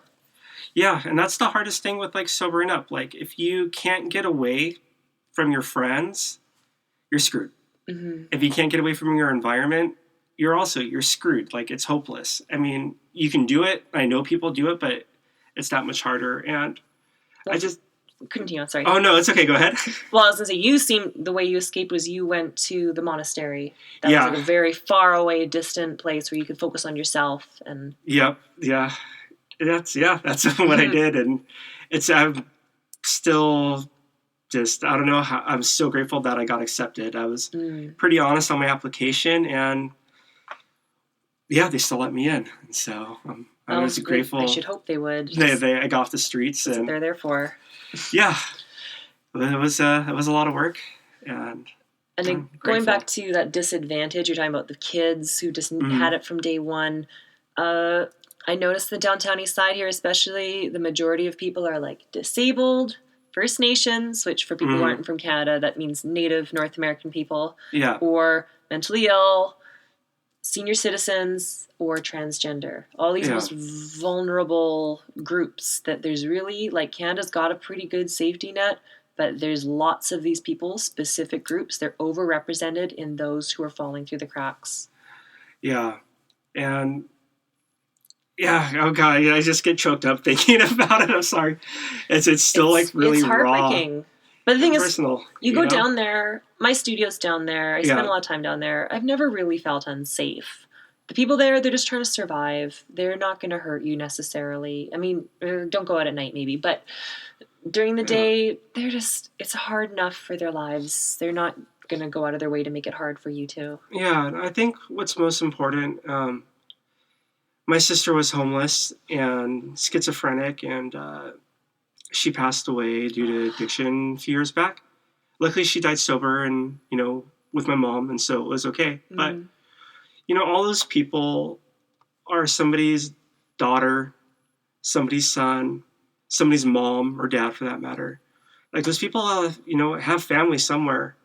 Yeah, and that's the hardest thing with like sobering up. Like if you can't get away from your friends, you're screwed.
Mm-hmm.
If you can't get away from your environment, you're screwed. Like it's hopeless. I mean, you can do it. I know people do it, but it's that much harder. And
well,
I just...
Continue, sorry.
Oh, no, it's okay. Go ahead.
Well, I was going to say, the way you escaped was you went to the monastery. That
Yeah.
was like a very far away, distant place where you could focus on yourself. And
Yep. Yeah. That's what I did. And I'm still just, I don't know how, I'm so grateful that I got accepted. I was pretty honest on my application, and yeah, they still let me in. And so I was grateful.
I should hope they would.
I got off the streets.
That's what they're there for.
Yeah, it was a lot of work, and
then going back to that disadvantage, you're talking about the kids who just had it from day one. I noticed the downtown east side here, especially, the majority of people are like disabled, First Nations, which for people who aren't from Canada, that means Native North American people, or mentally ill, senior citizens, or transgender. All these most vulnerable groups that there's really, like, Canada's got a pretty good safety net, but there's lots of these people, specific groups, they're overrepresented in those who are falling through the cracks.
Yeah. And yeah, oh God, I just get choked up thinking about it. I'm sorry. It's still like really
it's heartbreaking.
Raw.
But the thing is,
personal,
you go down there, my studio's down there, I spend a lot of time down there. I've never really felt unsafe. The people there, they're just trying to survive. They're not going to hurt you necessarily. I mean, don't go out at night maybe, but during the day, it's hard enough for their lives. They're not going to go out of their way to make it hard for you too.
Yeah, and I think what's most important, my sister was homeless and schizophrenic, and she passed away due to addiction a few years back. Luckily, she died sober and, with my mom, and so it was okay. But, all those people are somebody's daughter, somebody's son, somebody's mom or dad, for that matter. Like, those people, have family somewhere.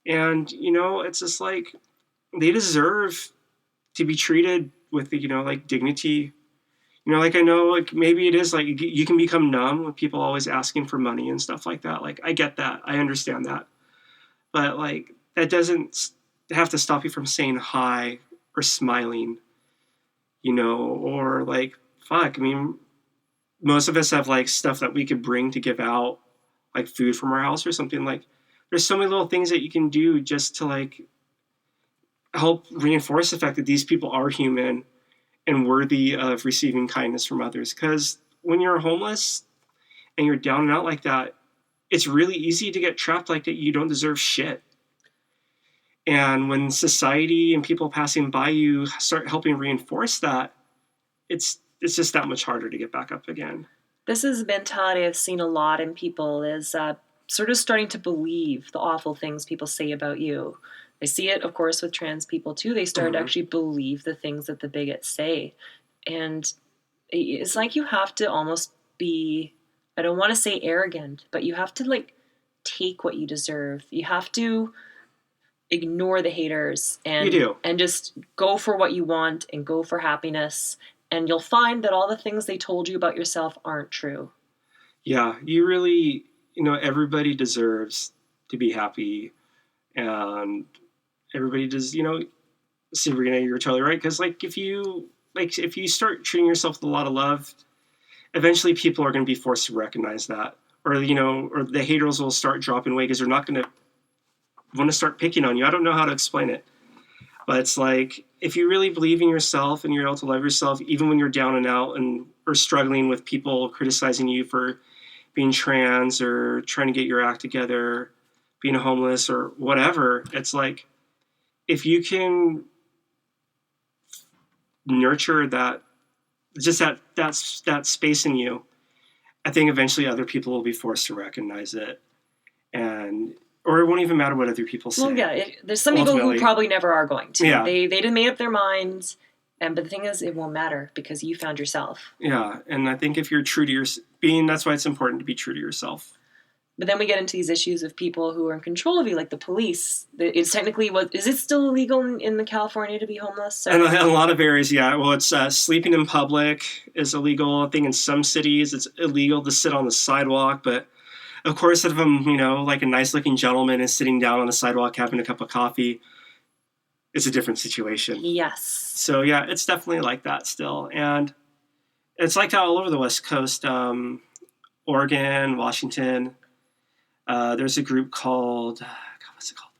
And, it's just like they deserve to be treated with, like dignity. Like I know, like maybe it is like you can become numb with people always asking for money and stuff like that. Like I get that. I understand that. But like that doesn't have to stop you from saying hi or smiling, or like, fuck. I mean, most of us have like stuff that we could bring to give out, like food from our house or something. Like there's so many little things that you can do just to like help reinforce the fact that these people are human and worthy of receiving kindness from others. Because when you're homeless and you're down and out like that, it's really easy to get trapped like that. You don't deserve shit. And when society and people passing by you start helping reinforce that, it's just that much harder to get back up again.
This is a mentality I've seen a lot in people, is sort of starting to believe the awful things people say about you. I see it, of course, with trans people too. They start to actually believe the things that the bigots say. And it's like you have to almost be, I don't want to say arrogant, but you have to like take what you deserve. You have to ignore the haters and just go for what you want and go for happiness. And you'll find that all the things they told you about yourself aren't true.
Yeah, you really, everybody deserves to be happy. And everybody does, Sabrina, you're totally right. Because if you start treating yourself with a lot of love, eventually people are going to be forced to recognize that. Or, or the haters will start dropping away because they're not going to want to start picking on you. I don't know how to explain it. But it's like, if you really believe in yourself and you're able to love yourself, even when you're down and out or struggling with people criticizing you for being trans or trying to get your act together, being homeless or whatever, it's like, if you can nurture that, just that space in you, I think eventually other people will be forced to recognize it. Or it won't even matter what other people say.
Well, yeah, there's some people who probably never are going to. Yeah. They didn't make up their minds, but the thing is, it won't matter because you found yourself.
Yeah, and I think if you're true to that's why it's important to be true to yourself.
But then we get into these issues of people who are in control of you, like the police. It's technically, is it still illegal in California to be homeless?
And in a lot of areas, yeah. Well, it's sleeping in public is illegal. I think in some cities it's illegal to sit on the sidewalk, but of course, if I'm, like a nice-looking gentleman is sitting down on the sidewalk having a cup of coffee, it's a different situation.
Yes.
So, yeah, it's definitely like that still. And it's like that all over the West Coast. Oregon, Washington. There's a group called, what's it called?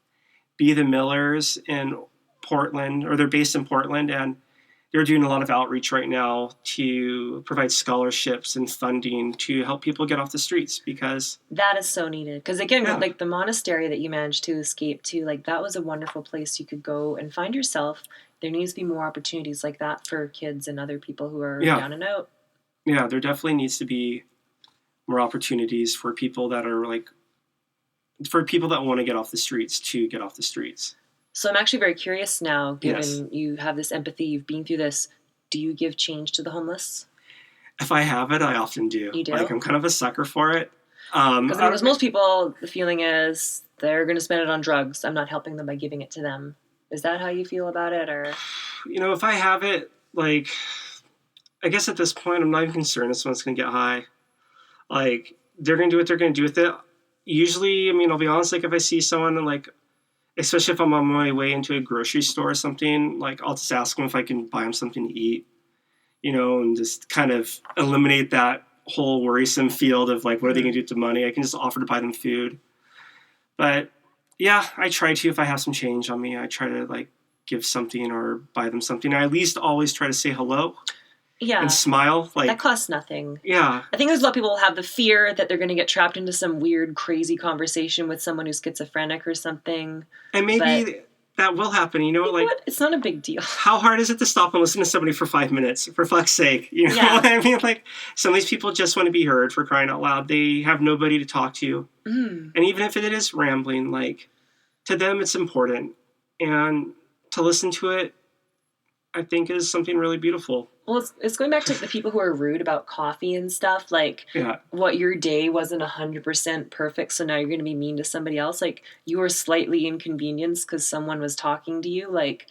Be the Millers in Portland, or they're based in Portland, and they're doing a lot of outreach right now to provide scholarships and funding to help people get off the streets, because
that is so needed. Because again, like the monastery that you managed to escape to, like that was a wonderful place you could go and find yourself. There needs to be more opportunities like that for kids and other people who are down and out.
Yeah, there definitely needs to be more opportunities for people that are for people that want to get off the streets to get off the streets.
So I'm actually very curious now, given you have this empathy, you've been through this, do you give change to the homeless?
If I have it, I often do.
You do?
I'm kind of a sucker for it.
Because most people, the feeling is they're going to spend it on drugs. I'm not helping them by giving it to them. Is that how you feel about it? Or
if I have it, I guess at this point, I'm not even concerned if someone's going to get high. They're going to do what they're going to do with it. Usually, I'll be honest, if I see someone and especially if I'm on my way into a grocery store or something, I'll just ask them if I can buy them something to eat, and just kind of eliminate that whole worrisome field of what are they going to do with the money? I can just offer to buy them food. But yeah, I try to, if I have some change on me, I try to give something or buy them something. I at least always try to say hello.
Yeah.
And smile.
That costs nothing.
Yeah.
I think there's a lot of people who have the fear that they're going to get trapped into some weird, crazy conversation with someone who's schizophrenic or something.
And maybe that will happen,
what? It's not a big deal.
How hard is it to stop and listen to somebody for 5 minutes? For fuck's sake. You know what I mean? Some of these people just want to be heard, for crying out loud. They have nobody to talk to. And even if it is rambling, to them it's important. And to listen to it, I think is something really beautiful.
Well, it's going back to the people who are rude about coffee and stuff. Like,
Yeah.
what your day wasn't 100% perfect, so now you're going to be mean to somebody else. Like, you were slightly inconvenienced because someone was talking to you. Like,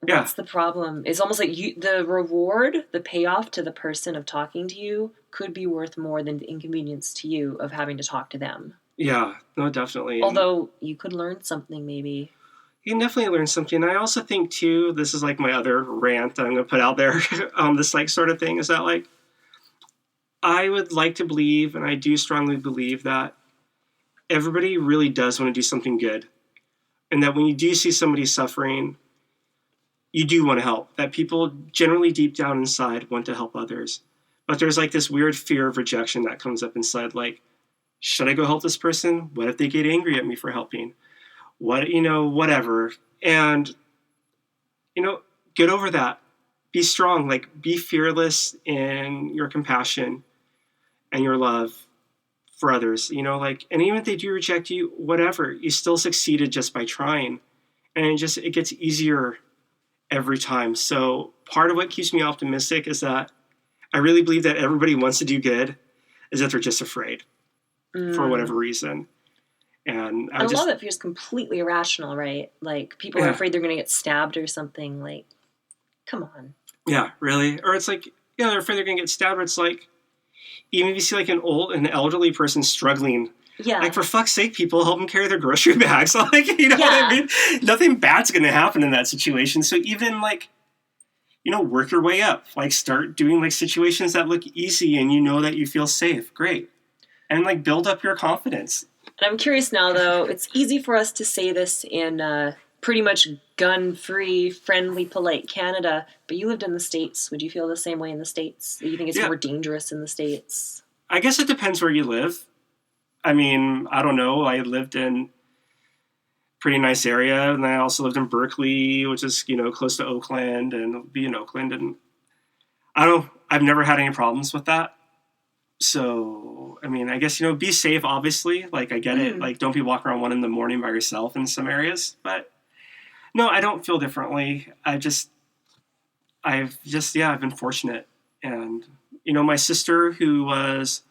Yeah.
what's the problem? It's almost like the reward, the payoff to the person of talking to you could be worth more than the inconvenience to you of having to talk to them.
Yeah, no, definitely.
Although you could learn something, maybe.
You can definitely learn something. I also think too, this is like my other rant I'm going to put out there, this like sort of thing is that like, I would like to believe, and I do strongly believe that everybody really does want to do something good. And that when you do see somebody suffering, you do want to help. That people generally deep down inside want to help others. But there's like this weird fear of rejection that comes up inside. Like, should I go help this person? What if they get angry at me for helping? What, whatever. And, get over that. Be strong. Like, be fearless in your compassion and your love for others. And even if they do reject you, whatever, you still succeeded just by trying. And it gets easier every time. So part of what keeps me optimistic is that I really believe that everybody wants to do good, is that they're just afraid for whatever reason. And
a lot of it feels completely irrational, right? Like, people are afraid they're going to get stabbed or something. Like, come on.
Yeah, really. Or it's like, they're afraid they're going to get stabbed. Or it's like, even if you see like an elderly person struggling, like, for fuck's sake, people help them carry their grocery bags. Like, what I mean? Nothing bad's going to happen in that situation. So even like, work your way up. Like, start doing like situations that look easy and that you feel safe. Great. And like, build up your confidence.
And I'm curious now, though, it's easy for us to say this in pretty much gun-free, friendly, polite Canada, but you lived in the States. Would you feel the same way in the States? Do you think it's more dangerous in the States?
I guess it depends where you live. I mean, I don't know. I lived in a pretty nice area, and I also lived in Berkeley, which is, close to Oakland, and be in Oakland. And I don't know. I've never had any problems with that. So, I mean, I guess, be safe, obviously. Like, I get it. Like, don't be walking around 1 a.m. by yourself in some areas. But, no, I don't feel differently. I've been fortunate. And, my sister, who was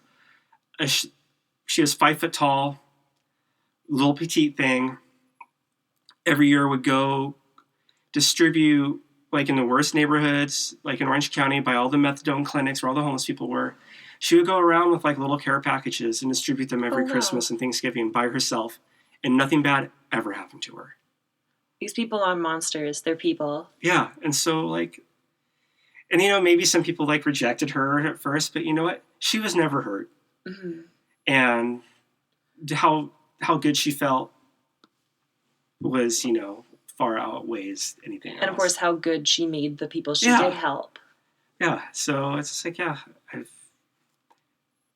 she was 5 foot tall, little petite thing, every year would go distribute, like in the worst neighborhoods, like in Orange County, by all the methadone clinics where all the homeless people were. She would go around with like little care packages and distribute them every Christmas and Thanksgiving by herself. And nothing bad ever happened to her.
These people are monsters. They're people.
Yeah. And so like, and maybe some people like rejected her at first, but you know what? She was never hurt. Mm-hmm. And how good she felt was, far outweighs anything else.
And of course, how good she made the people she did help.
Yeah. So it's just like,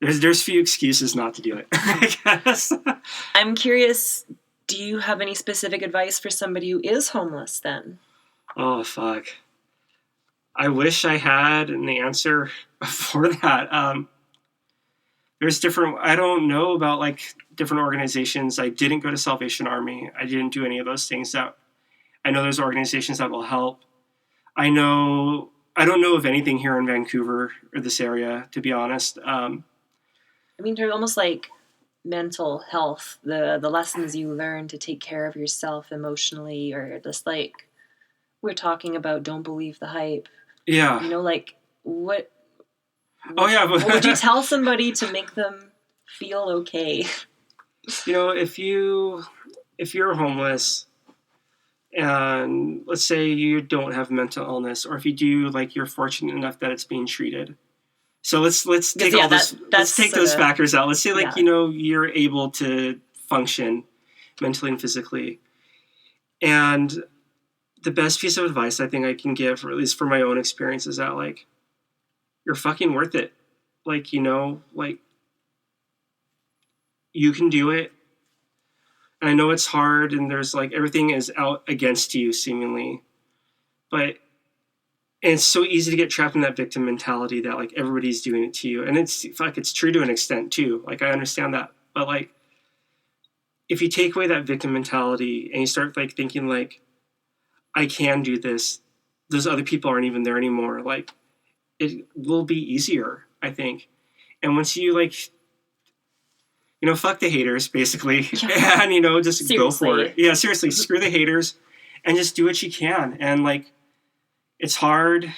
there's few excuses not to do it, I guess.
I'm curious, do you have any specific advice for somebody who is homeless then?
Oh, fuck. I wish I had an answer for that. There's I don't know about like different organizations. I didn't go to Salvation Army. I didn't do any of those things. I know there's organizations that will help. I don't know of anything here in Vancouver or this area, to be honest. I
mean, they're almost like mental health, the lessons you learn to take care of yourself emotionally, or just like we're talking about, don't believe the hype.
Yeah.
Like what?
Oh yeah.
What would you tell somebody to make them feel okay?
If you're homeless and let's say you don't have mental illness, or if you do, like you're fortunate enough that it's being treated. So let's take let's take those factors out. Let's say like, you're able to function mentally and physically. And the best piece of advice I think I can give, or at least for my own experience, is that like, you're fucking worth it. Like, like you can do it. And I know it's hard and there's like, everything is out against you seemingly, but it's so easy to get trapped in that victim mentality that like everybody's doing it to you. And it's true to an extent too. Like I understand that, but like, if you take away that victim mentality and you start like thinking like, I can do this, those other people aren't even there anymore, like, it will be easier, I think. And once you, like, fuck the haters, basically, and, just
Seriously.
go for it. Yeah, seriously, screw the haters, and just do what you can. And, like, it's hard,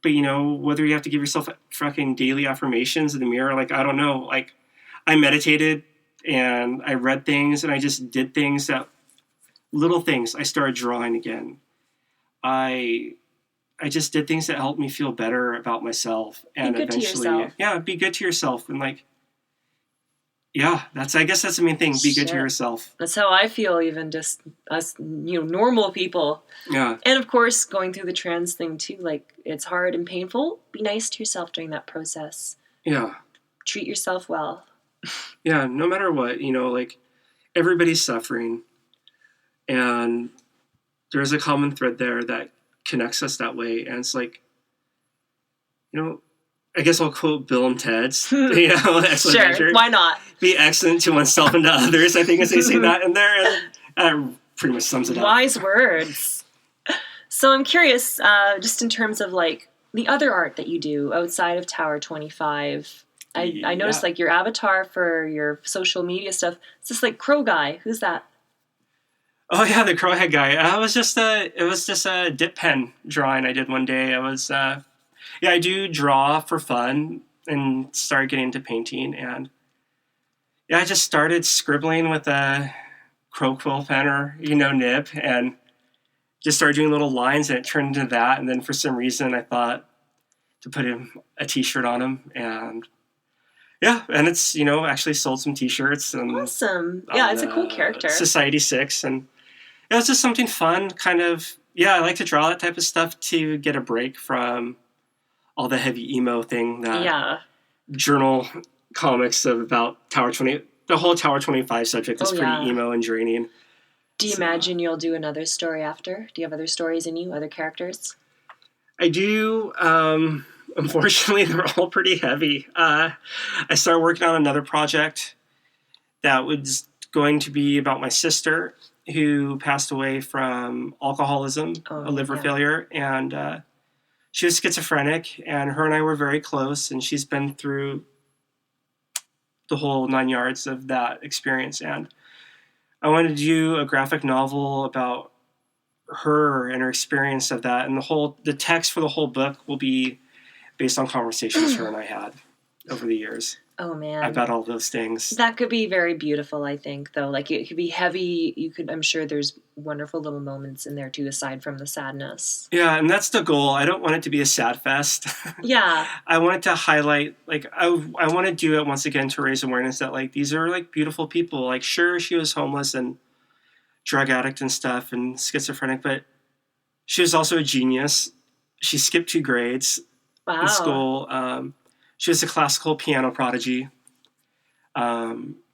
but, whether you have to give yourself fucking daily affirmations in the mirror, like, I don't know. Like, I meditated, and I read things, and I just did things little things. I started drawing again. I just did things that helped me feel better about myself, and
be good
eventually,
to yourself.
Be good to yourself, and, like, I guess that's the main thing. Be good to yourself.
That's how I feel, even just us, normal people.
Yeah.
And of course, going through the trans thing too, like, it's hard and painful. Be nice to yourself during that process.
Yeah.
Treat yourself well.
Yeah, no matter what, like, everybody's suffering, and there's a common thread there that connects us that way, and it's like, I guess I'll quote Bill and Ted's,
Sure, why not?
Be excellent to oneself and to others, I think, as they say that in there, and that pretty much sums it up.
Wise words. So I'm curious, just in terms of, like, the other art that you do outside of Tower 25, I noticed, like, your avatar for your social media stuff, it's this, like, crow guy. Who's that?
Oh yeah, the crowhead guy. It was just a dip pen drawing I did one day. I do draw for fun and started getting into painting, and I just started scribbling with a crow quill pen or nib, and just started doing little lines, and it turned into that. And then for some reason I thought to put a t-shirt on him, and and it's actually sold some t-shirts. And
awesome. Yeah, it's a cool character.
Society 6, and it's just something fun, kind of. I like to draw that type of stuff to get a break from all the heavy emo thing that journal comics about Tower 20, the whole Tower 25 subject is pretty emo and draining.
Do you imagine you'll do another story after? Do you have other stories in you, other characters?
I do. Unfortunately, they're all pretty heavy. I started working on another project that was going to be about my sister, who passed away from alcoholism, a liver failure, and she was schizophrenic, and her and I were very close, and she's been through the whole 9 yards of that experience, and I wanted to do a graphic novel about her and her experience of that, and the text for the whole book will be based on conversations her and I had over the years.
Oh man,
about all those things.
That could be very beautiful, I think, though. Like, it could be heavy. I'm sure there's wonderful little moments in there too, aside from the sadness.
Yeah, and that's the goal. I don't want it to be a sad fest.
Yeah.
I want it to highlight, like, I want to do it once again to raise awareness that, like, these are, like, beautiful people. Like, sure, she was homeless and drug addict and stuff and schizophrenic, but she was also a genius. She skipped 2 grades in school. She was a classical piano prodigy.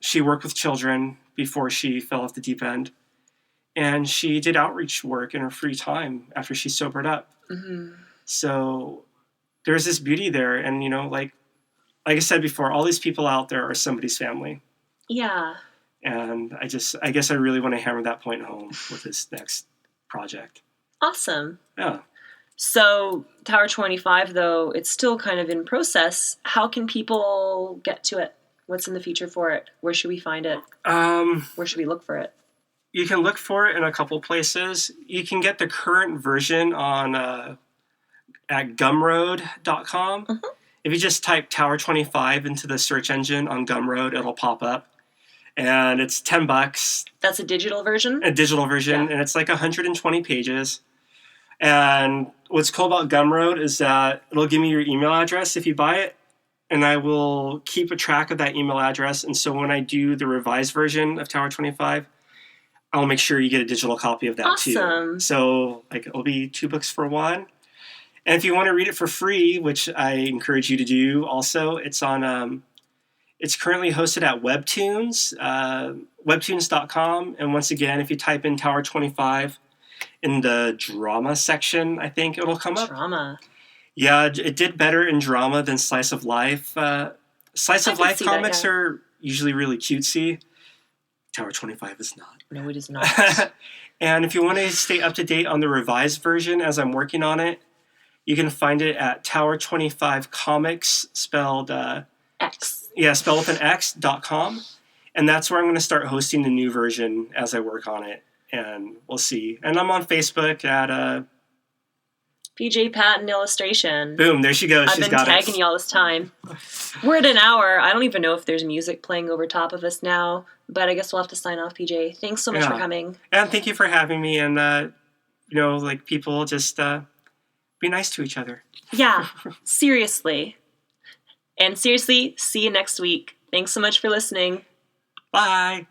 She worked with children before she fell off the deep end. And she did outreach work in her free time after she sobered up. Mm-hmm. So there's this beauty there. And, like I said before, all these people out there are somebody's family.
Yeah.
And I guess I really want to hammer that point home with this next project.
Awesome.
Yeah.
So Tower 25, though, it's still kind of in process. How can people get to it? What's in the future for it? Where should we find it? Where should we look for it?
You can look for it in a couple places. You can get the current version on at gumroad.com. Mm-hmm. If you just type Tower 25 into the search engine on Gumroad, it'll pop up. And it's $10.
That's a digital version?
A digital version, yeah. And it's like 120 pages. And what's cool about Gumroad is that it'll give me your email address if you buy it, and I will keep a track of that email address. And so when I do the revised version of Tower 25, I'll make sure you get a digital copy of that too. So, like, it'll be 2 books for one. And if you want to read it for free, which I encourage you to do also, it's on it's currently hosted at Webtoons, webtoons.com. And once again, if you type in Tower 25 in the drama section, I think it'll come up.
Drama.
Yeah, it did better in drama than Slice of Life. Slice of Life comics are usually really cutesy. Tower 25 is not.
No, it is not.
And if you want to stay up to date on the revised version as I'm working on it, you can find it at Tower 25 Comics, spelled
X.
Yeah, spelled with an X.com. And that's where I'm going to start hosting the new version as I work on it. And we'll see. And I'm on Facebook at
PJ Patten illustration.
Boom, there she goes.
I've been tagging you all this time. We're at an hour. I don't even know if there's music playing over top of us now, but I guess we'll have to sign off, PJ. Thanks so much for coming.
And thank you for having me. And, people just be nice to each other.
Yeah, seriously. And seriously, see you next week. Thanks so much for listening.
Bye.